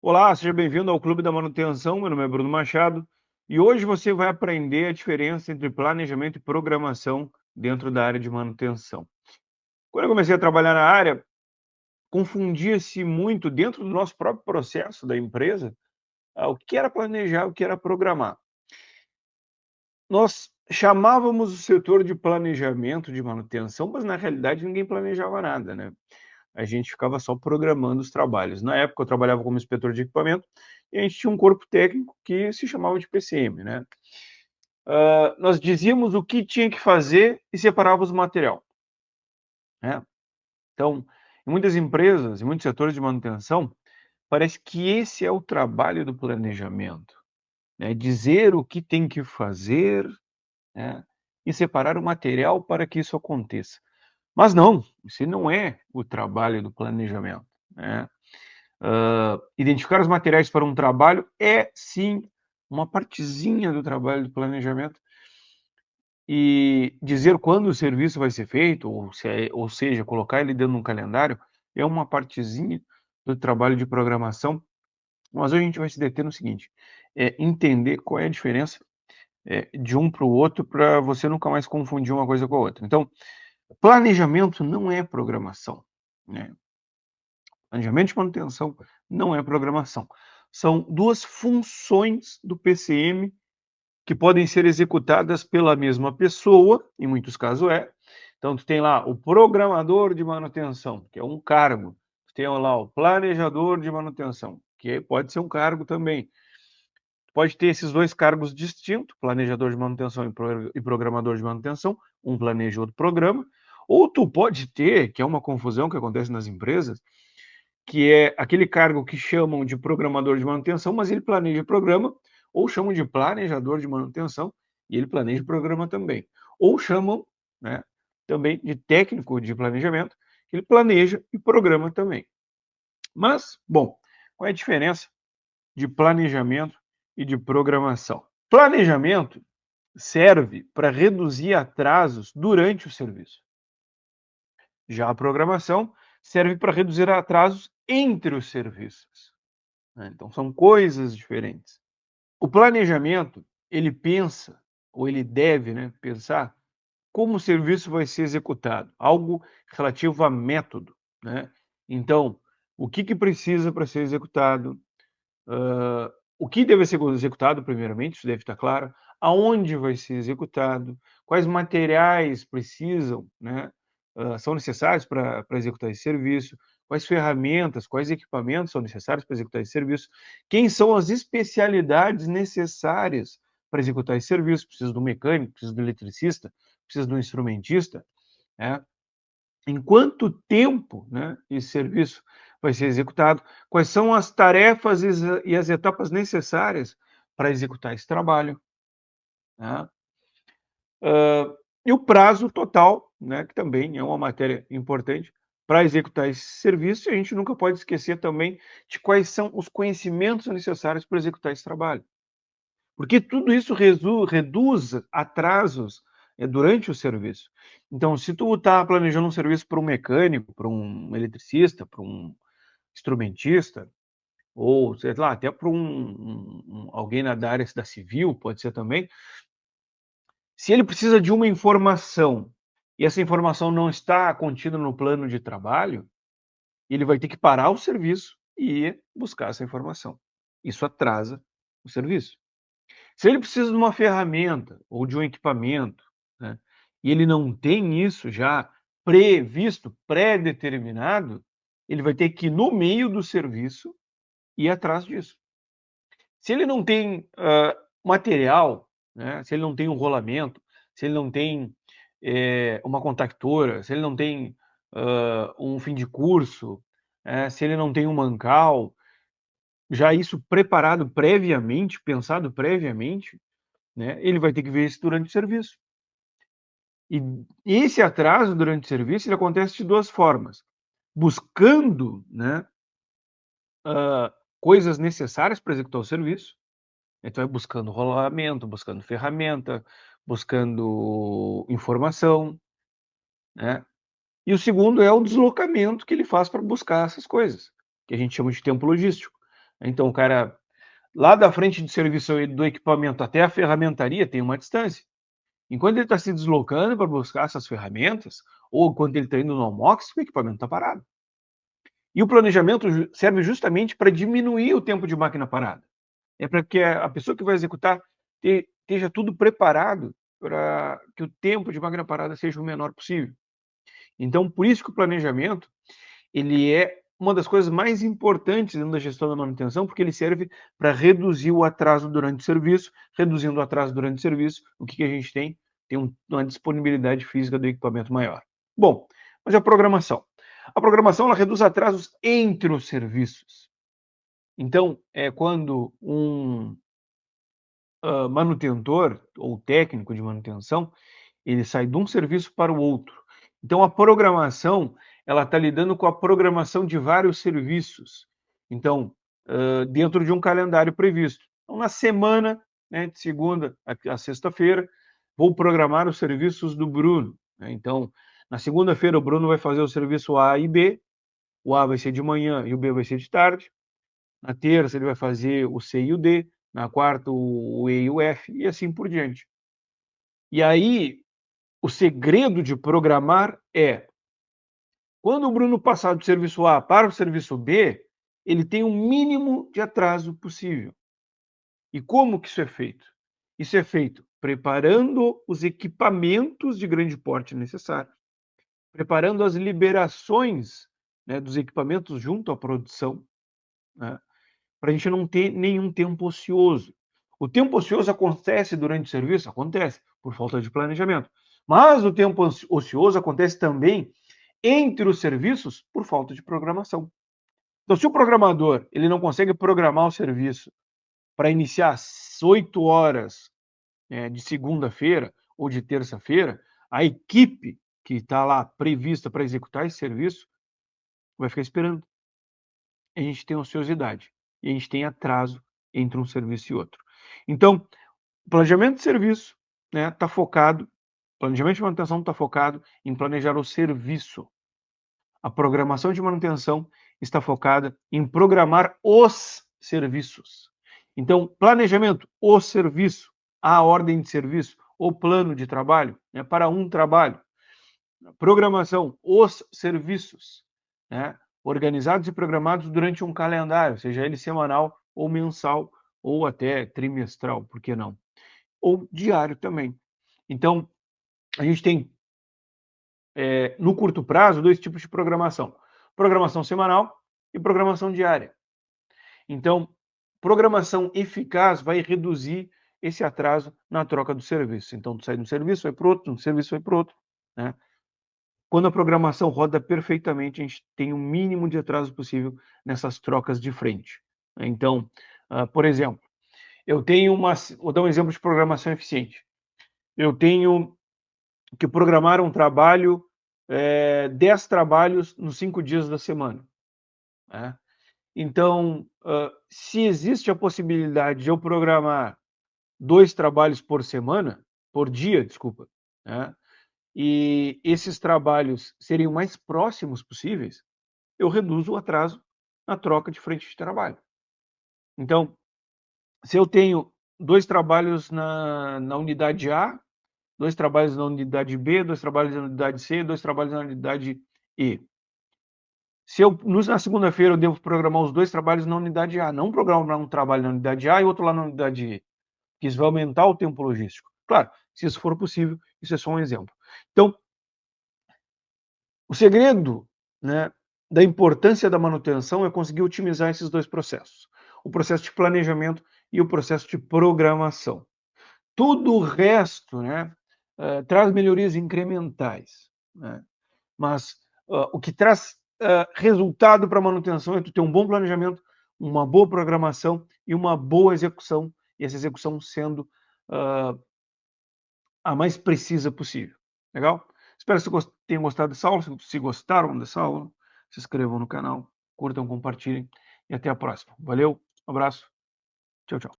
Olá, seja bem-vindo ao Clube da Manutenção. Meu nome é Bruno Machado e hoje você vai aprender a diferença entre planejamento e programação dentro da área de manutenção. Quando eu comecei a trabalhar na área, confundia-se muito dentro do nosso próprio processo da empresa, o que era planejar, o que era programar. Nós chamávamos o setor de planejamento de manutenção, mas na realidade ninguém planejava nada, né? A gente ficava só programando os trabalhos. Na época eu trabalhava como inspetor de equipamento e a gente tinha um corpo técnico que se chamava de PCM, né? Nós dizíamos o que tinha que fazer e separávamos o material, né? Então, em muitas empresas, em muitos setores de manutenção, parece que esse é o trabalho do planejamento, né? Dizer o que tem que fazer, né? E separar o material para que isso aconteça. Mas não, esse não é o trabalho do planejamento, né? Identificar os materiais para um trabalho é sim uma partezinha do trabalho do planejamento e dizer quando o serviço vai ser feito, ou seja, colocar ele dentro de um calendário, é uma partezinha do trabalho de programação. Mas hoje a gente vai se deter no seguinte: entender qual é a diferença de um para o outro, para você nunca mais confundir uma coisa com a outra. Então, planejamento não é programação, né? Planejamento de manutenção não é programação. São duas funções do PCM que podem ser executadas pela mesma pessoa, em muitos casos é. Então, tu tem lá o programador de manutenção, que é um cargo. Tu tem lá o planejador de manutenção, que pode ser um cargo também. Tu pode ter esses dois cargos distintos, planejador de manutenção e programador de manutenção, um planeja, outro programa. Ou tu pode ter, que é uma confusão que acontece nas empresas, que é aquele cargo que chamam de programador de manutenção, mas ele planeja e programa, ou chamam de planejador de manutenção, e ele planeja e programa também. Ou chamam, né, também de técnico de planejamento, que ele planeja e programa também. Mas, bom, qual é a diferença de planejamento e de programação? Planejamento serve para reduzir atrasos durante o serviço. Já a programação serve para reduzir atrasos entre os serviços, né? Então são coisas diferentes. O planejamento, ele pensa, ou ele deve, né, pensar como o serviço vai ser executado, algo relativo a método, né? Então, o que que precisa para ser executado, o que deve ser executado primeiramente, isso deve estar claro, aonde vai ser executado, quais materiais precisam, né, são necessários para executar esse serviço, quais ferramentas, quais equipamentos são necessários para executar esse serviço, quem são as especialidades necessárias para executar esse serviço, precisa do mecânico, precisa do eletricista, precisa do instrumentista, né? Em quanto tempo, né, esse serviço vai ser executado, quais são as tarefas e as etapas necessárias para executar esse trabalho, né? E o prazo total, né, que também é uma matéria importante para executar esse serviço, e a gente nunca pode esquecer também de quais são os conhecimentos necessários para executar esse trabalho. Porque tudo isso reduz atrasos durante o serviço. Então, se tu está planejando um serviço para um mecânico, para um eletricista, para um instrumentista, ou sei lá, até para alguém da área da civil, pode ser também, se ele precisa de uma informação e essa informação não está contida no plano de trabalho, ele vai ter que parar o serviço e ir buscar essa informação. Isso atrasa o serviço. Se ele precisa de uma ferramenta ou de um equipamento, né, e ele não tem isso já previsto, pré-determinado, ele vai ter que ir no meio do serviço e ir atrás disso. Se ele não tem material, né, se ele não tem um rolamento, se ele não tem uma contactora, se ele não tem um fim de curso, se ele não tem um mancal, já isso preparado previamente, pensado previamente, né, ele vai ter que ver isso durante o serviço. E esse atraso durante o serviço ele acontece de duas formas: buscando, né, coisas necessárias para executar o serviço, então é buscando rolamento, buscando ferramenta, buscando informação, né. E o segundo é o deslocamento que ele faz para buscar essas coisas, que a gente chama de tempo logístico. Então o cara, lá da frente de serviço do equipamento até a ferramentaria tem uma distância. Enquanto ele está se deslocando para buscar essas ferramentas, ou enquanto ele está indo no almox, o equipamento está parado. E o planejamento serve justamente para diminuir o tempo de máquina parada. É para que a pessoa que vai executar esteja tudo preparado para que o tempo de máquina parada seja o menor possível. Então, por isso que o planejamento, ele é uma das coisas mais importantes dentro da gestão da manutenção, porque ele serve para reduzir o atraso durante o serviço. Reduzindo o atraso durante o serviço, o que a gente tem? Tem uma disponibilidade física do equipamento maior. Bom, mas a programação. A programação ela reduz atrasos entre os serviços. Então, é quando um manutentor ou técnico de manutenção, ele sai de um serviço para o outro. Então a programação, ela está lidando com a programação de vários serviços. Então, dentro de um calendário previsto. Então, na semana, né, de segunda a sexta-feira, vou programar os serviços do Bruno. Né? Então, na segunda-feira o Bruno vai fazer o serviço A e B, o A vai ser de manhã e o B vai ser de tarde. Na terça ele vai fazer o C e o D, na quarta o E e o F, e assim por diante. E aí, o segredo de programar é, quando o Bruno passar do serviço A para o serviço B, ele tem o mínimo de atraso possível. E como que isso é feito? Isso é feito preparando os equipamentos de grande porte necessários, preparando as liberações, né, dos equipamentos junto à produção, né, para a gente não ter nenhum tempo ocioso. O tempo ocioso acontece durante o serviço? Acontece, por falta de planejamento. Mas o tempo ocioso acontece também entre os serviços por falta de programação. Então, se o programador ele não consegue programar o serviço para iniciar às 8 horas, de segunda-feira ou de terça-feira, a equipe que está lá prevista para executar esse serviço vai ficar esperando. A gente tem ociosidade e a gente tem atraso entre um serviço e outro. Então, o planejamento de serviço, né, está focado, planejamento de manutenção está focado em planejar o serviço. A programação de manutenção está focada em programar os serviços. Então, planejamento, o serviço, a ordem de serviço, o plano de trabalho, né, para um trabalho. Programação, os serviços, né, organizados e programados durante um calendário, seja ele semanal ou mensal ou até trimestral, por que não? Ou diário também. Então, a gente tem no curto prazo, dois tipos de programação: programação semanal e programação diária. Então, programação eficaz vai reduzir esse atraso na troca do serviço. Então, tu sai de um serviço, vai para o outro, um serviço vai para o outro, né? Quando a programação roda perfeitamente, a gente tem o mínimo de atraso possível nessas trocas de frente. Então, por exemplo, eu tenho vou dar um exemplo de programação eficiente. Eu tenho que programar um trabalho, 10 trabalhos nos 5 dias da semana, né. Então, se existe a possibilidade de eu programar 2 trabalhos por dia, desculpa, né, e esses trabalhos serem o mais próximos possíveis, eu reduzo o atraso na troca de frente de trabalho. Então, se eu tenho 2 trabalhos na unidade A, 2 trabalhos na unidade B, 2 trabalhos na unidade C, 2 trabalhos na unidade E. Se eu na segunda-feira eu devo programar os 2 trabalhos na unidade A, não programar um trabalho na unidade A e outro lá na unidade E, que isso vai aumentar o tempo logístico. Claro, se isso for possível, isso é só um exemplo. Então, o segredo, né, da importância da manutenção é conseguir otimizar esses 2 processos: o processo de planejamento e o processo de programação. Tudo o resto, né, traz melhorias incrementais, né, mas o que traz resultado para a manutenção é tu ter um bom planejamento, uma boa programação e uma boa execução, e essa execução sendo a mais precisa possível. Legal? Espero que vocês tenham gostado dessa aula. Se gostaram dessa aula, se inscrevam no canal, curtam, compartilhem e até a próxima. Valeu, um abraço, tchau, tchau.